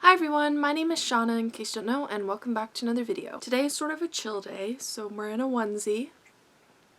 Hi everyone, my name is Shauna in case you don't know, and welcome back to another video. Today is sort of a chill day, so I'm wearing a onesie.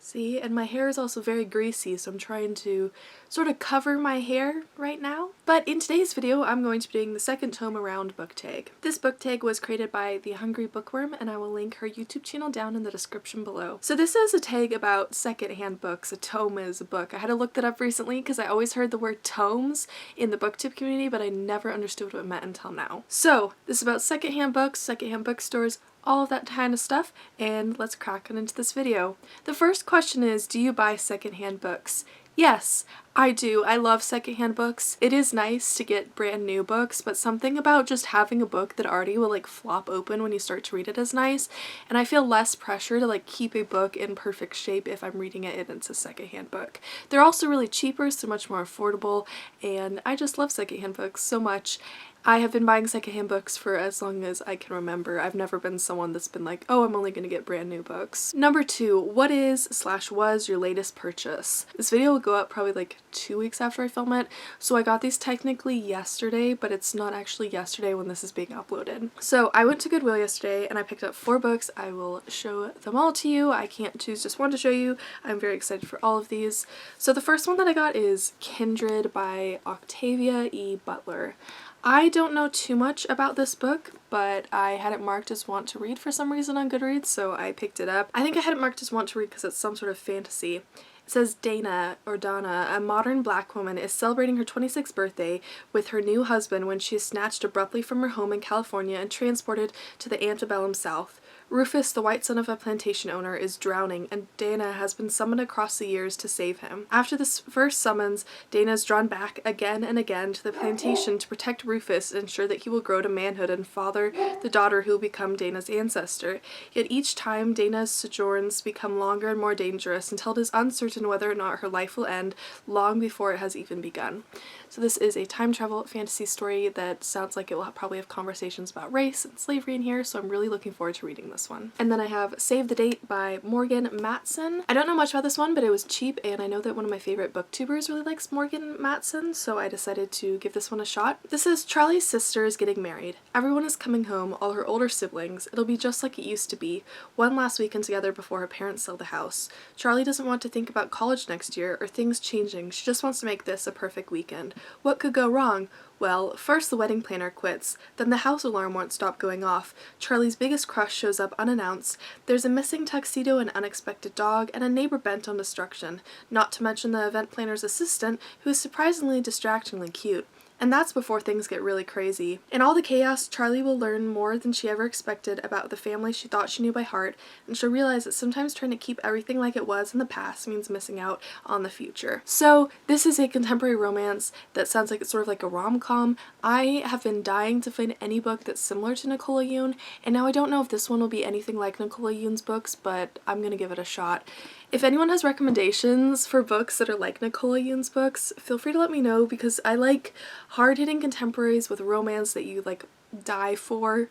See, and my hair is also very greasy, so I'm trying to sort of cover my hair right now. But in today's video, I'm going to be doing the second tome around book tag. This book tag was created by The Hungry Bookworm, and I will link her YouTube channel down in the description below. So this is a tag about secondhand books. A tome is a book. I had to look that up recently because I always heard the word tomes in the booktube community, but I never understood what it meant until now. So this is about secondhand books, secondhand bookstores, all of that kind of stuff, and let's crack on into this video. The first question is, do you buy secondhand books? Yes, I do. I love secondhand books. It is nice to get brand new books, but something about just having a book that already will like flop open when you start to read it is nice, and I feel less pressure to like keep a book in perfect shape if I'm reading it and it's a secondhand book. They're also really cheaper, so much more affordable, and I just love secondhand books so much. I have been buying secondhand books for as long as I can remember. I've never been someone that's been like, oh, I'm only going to get brand new books. Number 2, what is/was your latest purchase? This video will go up probably like 2 weeks after I film it, so I got these technically yesterday, but it's not actually yesterday when this is being uploaded. So I went to Goodwill yesterday and I picked up 4 books. I will show them all to you. I can't choose just one to show you. I'm very excited for all of these. So the first one that I got is Kindred by Octavia E. Butler. I don't know too much about this book, but I had it marked as want to read for some reason on Goodreads, so I picked it up. I think I had it marked as want to read because it's some sort of fantasy. It says Dana, a modern black woman, is celebrating her 26th birthday with her new husband when she is snatched abruptly from her home in California and transported to the antebellum South. Rufus, the white son of a plantation owner, is drowning, and Dana has been summoned across the years to save him. After this first summons, Dana is drawn back again and again to the plantation to protect Rufus and ensure that he will grow to manhood and father the daughter who will become Dana's ancestor. Yet each time, Dana's sojourns become longer and more dangerous until it is uncertain whether or not her life will end long before it has even begun. So this is a time travel fantasy story that sounds like it will probably have conversations about race and slavery in here, so I'm really looking forward to reading this one. And then I have Save the Date by Morgan Matson. I don't know much about this one, but it was cheap, and I know that one of my favorite booktubers really likes Morgan Matson, so I decided to give this one a shot. This is Charlie's sister is getting married. Everyone is coming home, all her older siblings. It'll be just like it used to be. One last weekend together before her parents sell the house. Charlie doesn't want to think about college next year or things changing. She just wants to make this a perfect weekend. What could go wrong? Well, first the wedding planner quits, then the house alarm won't stop going off, Charlie's biggest crush shows up unannounced, there's a missing tuxedo, an unexpected dog, and a neighbor bent on destruction, not to mention the event planner's assistant, who is surprisingly distractingly cute. And that's before things get really crazy. In all the chaos, Charlie will learn more than she ever expected about the family she thought she knew by heart, and she'll realize that sometimes trying to keep everything like it was in the past means missing out on the future. So this is a contemporary romance that sounds like it's sort of like a rom-com. I have been dying to find any book that's similar to Nicola Yoon, and now I don't know if this one will be anything like Nicola Yoon's books, but I'm gonna give it a shot. If anyone has recommendations for books that are like Nicola Yoon's books, feel free to let me know, because I like hard-hitting contemporaries with romance that you like die for,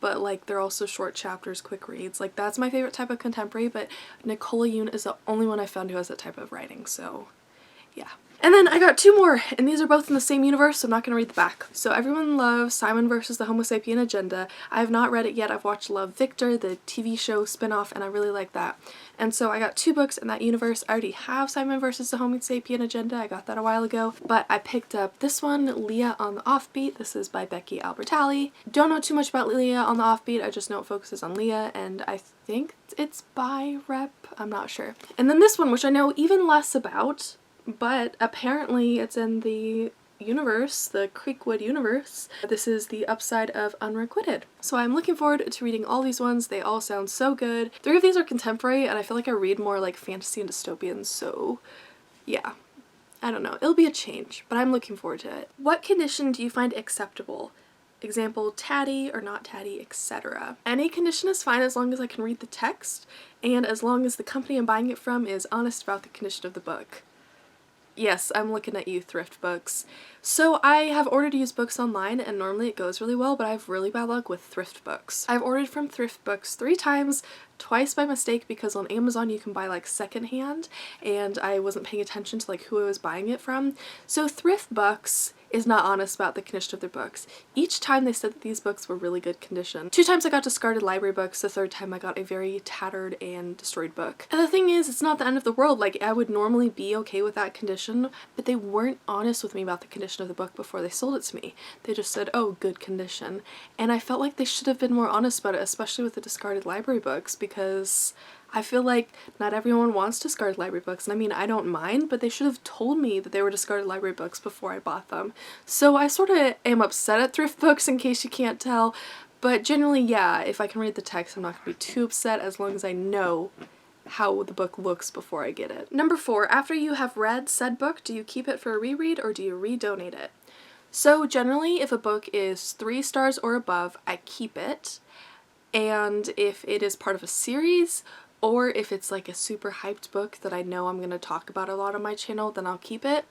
but like they're also short chapters, quick reads. Like that's my favorite type of contemporary, but Nicola Yoon is the only one I found who has that type of writing, so yeah. And then I got 2 more, and these are both in the same universe, so I'm not going to read the back. So everyone loves Simon vs. the Homo Sapien Agenda. I have not read it yet. I've watched Love, Victor, the TV show spin-off, and I really like that. And so I got 2 books in that universe. I already have Simon vs. the Homo Sapien Agenda. I got that a while ago. But I picked up this one, Leah on the Offbeat. This is by Becky Albertalli. Don't know too much about Leah on the Offbeat. I just know it focuses on Leah, and I think it's by Rep. I'm not sure. And then this one, which I know even less about, but apparently it's in the universe, the Creekwood universe. This is The Upside of Unrequited. So I'm looking forward to reading all these ones. They all sound so good. 3 of these are contemporary, and I feel like I read more like fantasy and dystopian, so yeah. I don't know. It'll be a change, but I'm looking forward to it. What condition do you find acceptable? Example, tatty or not tatty, etc. Any condition is fine as long as I can read the text, and as long as the company I'm buying it from is honest about the condition of the book. Yes, I'm looking at you, Thrift Books. So I have ordered used books online, and normally it goes really well, but I have really bad luck with Thrift Books. I've ordered from Thrift Books 3 times, twice by mistake because on Amazon you can buy like secondhand, and I wasn't paying attention to like who I was buying it from. So Thrift Books is not honest about the condition of their books. Each time they said that these books were really good condition. 2 times I got discarded library books, the 3rd time I got a very tattered and destroyed book. And the thing is, it's not the end of the world. Like, I would normally be okay with that condition, but they weren't honest with me about the condition of the book before they sold it to me. They just said, oh, good condition. And I felt like they should have been more honest about it, especially with the discarded library books, because I feel like not everyone wants discarded library books, and I mean, I don't mind, but they should have told me that they were discarded library books before I bought them. So I sort of am upset at thrift books, in case you can't tell, but generally, yeah, if I can read the text, I'm not going to be too upset as long as I know how the book looks before I get it. Number 4, after you have read said book, do you keep it for a reread or do you redonate it? So generally, if a book is 3 stars or above, I keep it, and if it is part of a series, or if it's like a super hyped book that I know I'm going to talk about a lot on my channel, then I'll keep it.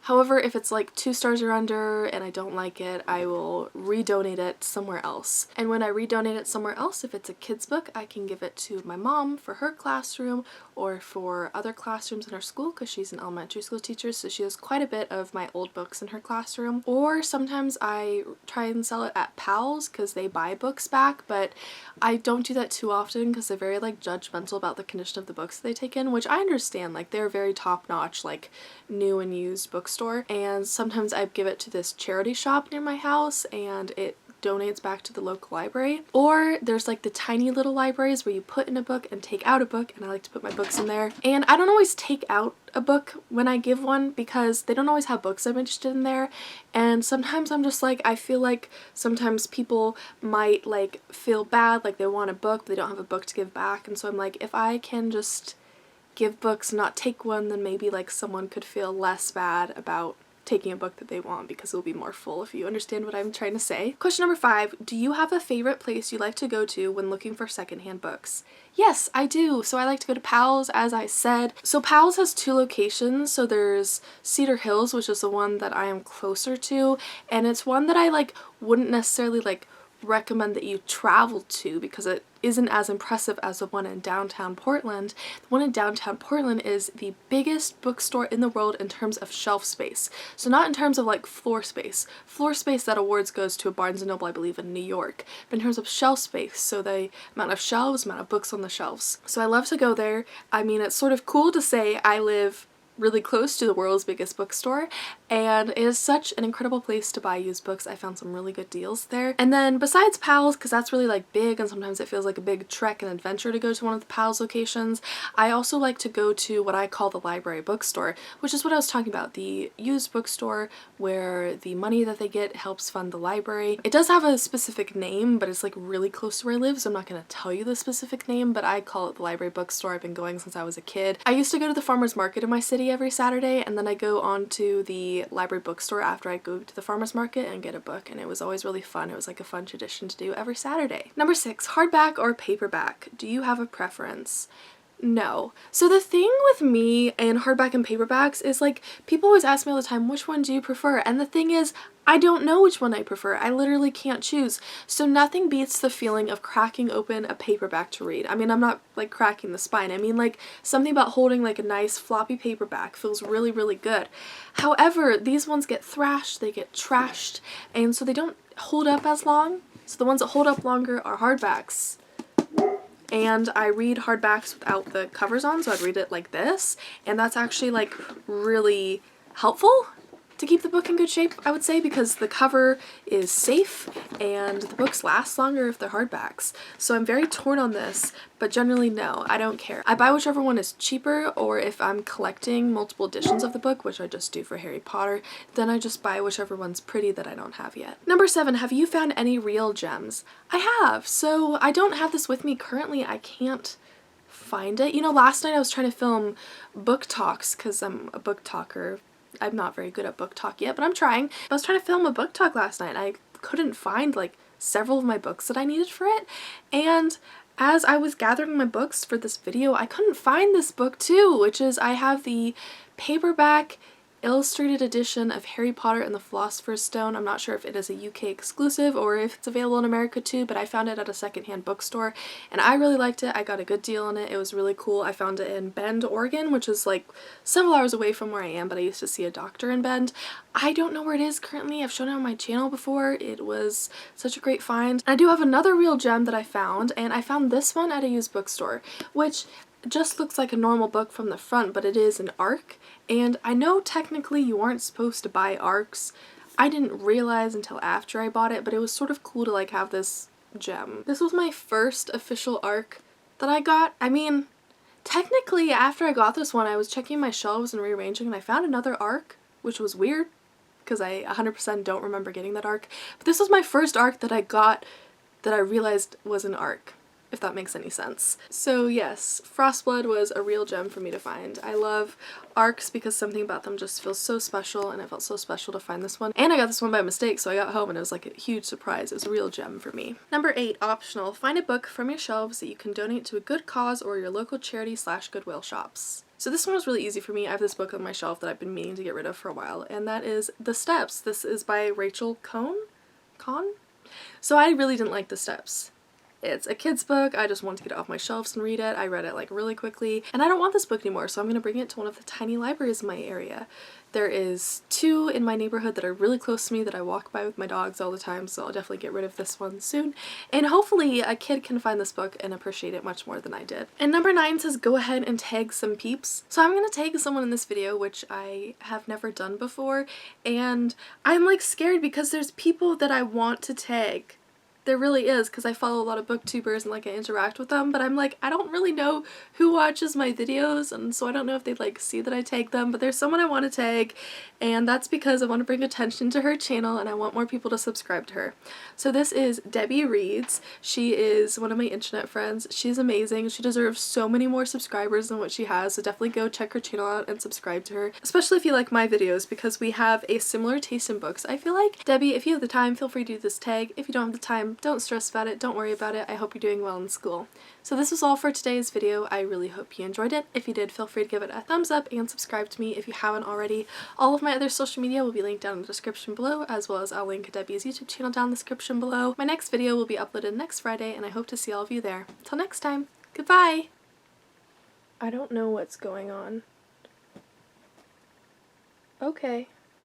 However, if it's like 2 stars or under and I don't like it, I will redonate it somewhere else. And when I redonate it somewhere else, if it's a kid's book, I can give it to my mom for her classroom or for other classrooms in her school, because she's an elementary school teacher, so she has quite a bit of my old books in her classroom. Or sometimes I try and sell it at Pals because they buy books back, but I don't do that too often because they're very like judgmental about the condition of the books that they take in, which I understand. Like, they're very top-notch, like new and used bookstore, and sometimes I give it to this charity shop near my house and it donates back to the local library. Or there's like the tiny little libraries where you put in a book and take out a book, and I like to put my books in there. And I don't always take out a book when I give one because they don't always have books I'm interested in there, and sometimes I'm just like, I feel like sometimes people might like feel bad, like they want a book but they don't have a book to give back, and so I'm like, if I can just give books and not take one, then maybe like someone could feel less bad about taking a book that they want because it'll be more full, if you understand what I'm trying to say. Question number 5, do you have a favorite place you like to go to when looking for secondhand books? Yes, I do. So I like to go to Pals, as I said. So Pals has 2 locations. So there's Cedar Hills, which is the one that I am closer to, and it's one that I like wouldn't necessarily like recommend that you travel to because it isn't as impressive as the one in downtown Portland. The one in downtown Portland is the biggest bookstore in the world in terms of shelf space. So not in terms of like floor space. Floor space, that awards goes to a Barnes & Noble, I believe, in New York. But in terms of shelf space, so the amount of shelves, amount of books on the shelves. So I love to go there. I mean, it's sort of cool to say I live really close to the world's biggest bookstore, and it is such an incredible place to buy used books. I found some really good deals there. And then besides Pals, because that's really like big and sometimes it feels like a big trek and adventure to go to one of the Pals locations, I also like to go to what I call the library bookstore, which is what I was talking about, the used bookstore where the money that they get helps fund the library. It does have a specific name, but it's like really close to where I live, so I'm not going to tell you the specific name, but I call it the library bookstore. I've been going since I was a kid. I used to go to the farmer's market in my city every Saturday, and then I go on to the library bookstore after I go to the farmer's market and get a book, and it was always really fun. It was like a fun tradition to do every Saturday. Number 6, hardback or paperback? Do you have a preference? No. So the thing with me and hardback and paperbacks is like, people always ask me all the time, which one do you prefer? And the thing is, I don't know which one I prefer. I literally can't choose. So nothing beats the feeling of cracking open a paperback to read. I mean, I'm not like cracking the spine. I mean, like something about holding like a nice floppy paperback feels really, really good. However, these ones get thrashed, they get trashed, and so they don't hold up as long. So the ones that hold up longer are hardbacks. And I read hardbacks without the covers on, so I'd read it like this, and that's actually like really helpful to keep the book in good shape, I would say, because the cover is safe and the books last longer if they're hardbacks. So I'm very torn on this, but generally no, I don't care. I buy whichever one is cheaper, or if I'm collecting multiple editions of the book, which I just do for Harry Potter, then I just buy whichever one's pretty that I don't have yet. Number 7, have you found any real gems? I have. So I don't have this with me currently. I can't find it. You know, last night I was trying to film book talks because I'm a book talker. I'm not very good at book talk yet, but I'm trying. I was trying to film a book talk last night. I couldn't find like several of my books that I needed for it, and as I was gathering my books for this video, I couldn't find this book too, which is, I have the paperback illustrated edition of Harry Potter and the Philosopher's Stone. I'm not sure if it is a UK exclusive or if it's available in America too, but I found it at a secondhand bookstore and I really liked it. I got a good deal on it. It was really cool. I found it in Bend, Oregon, which is like several hours away from where I am, but I used to see a doctor in Bend. I don't know where it is currently. I've shown it on my channel before. It was such a great find. I do have another real gem that I found, and I found this one at a used bookstore, which just looks like a normal book from the front, but it is an ARC, and I know technically you aren't supposed to buy ARCs. I didn't realize until after I bought it, but it was sort of cool to like have this gem. This was my first official ARC that I got. I mean, technically after I got this one, I was checking my shelves and rearranging and I found another ARC, which was weird because I 100% don't remember getting that ARC. But this was my first ARC that I got that I realized was an ARC, if that makes any sense. So yes, Frostblood was a real gem for me to find. I love ARCs because something about them just feels so special, and it felt so special to find this one. And I got this one by mistake, so I got home and it was like a huge surprise. It was a real gem for me. Number 8, optional. Find a book from your shelves that you can donate to a good cause or your local charity / Goodwill shops. So this one was really easy for me. I have this book on my shelf that I've been meaning to get rid of for a while, and that is The Steps. This is by Rachel Cohn? So I really didn't like The Steps. It's a kid's book. I just wanted to get it off my shelves and read it. I read it like really quickly, and I don't want this book anymore, so I'm going to bring it to one of the tiny libraries in my area. There is 2 in my neighborhood that are really close to me that I walk by with my dogs all the time, so I'll definitely get rid of this one soon. And hopefully a kid can find this book and appreciate it much more than I did. And number 9 says go ahead and tag some peeps. So I'm going to tag someone in this video, which I have never done before, and I'm like scared because there's people that I want to tag. There really is, because I follow a lot of booktubers and like I interact with them, but I'm like, I don't really know who watches my videos, and so I don't know if they'd like see that I tag them, but there's someone I want to tag, and that's because I want to bring attention to her channel and I want more people to subscribe to her. So this is Debbie Reads. She is one of my internet friends. She's amazing. She deserves so many more subscribers than what she has, so definitely go check her channel out and subscribe to her, especially if you like my videos, because we have a similar taste in books. I feel like, Debbie, if you have the time, feel free to do this tag. If you don't have the time, don't stress about it, don't worry about it. I hope you're doing well in school. So this was all for today's video. I really hope you enjoyed it. If you did, feel free to give it a thumbs up and subscribe to me if you haven't already. All of my other social media will be linked down in the description below, as well as I'll link Debbie's YouTube channel down in the description below. My next video will be uploaded next Friday, and I hope to see all of you there. Till next time, goodbye! I don't know what's going on. Okay.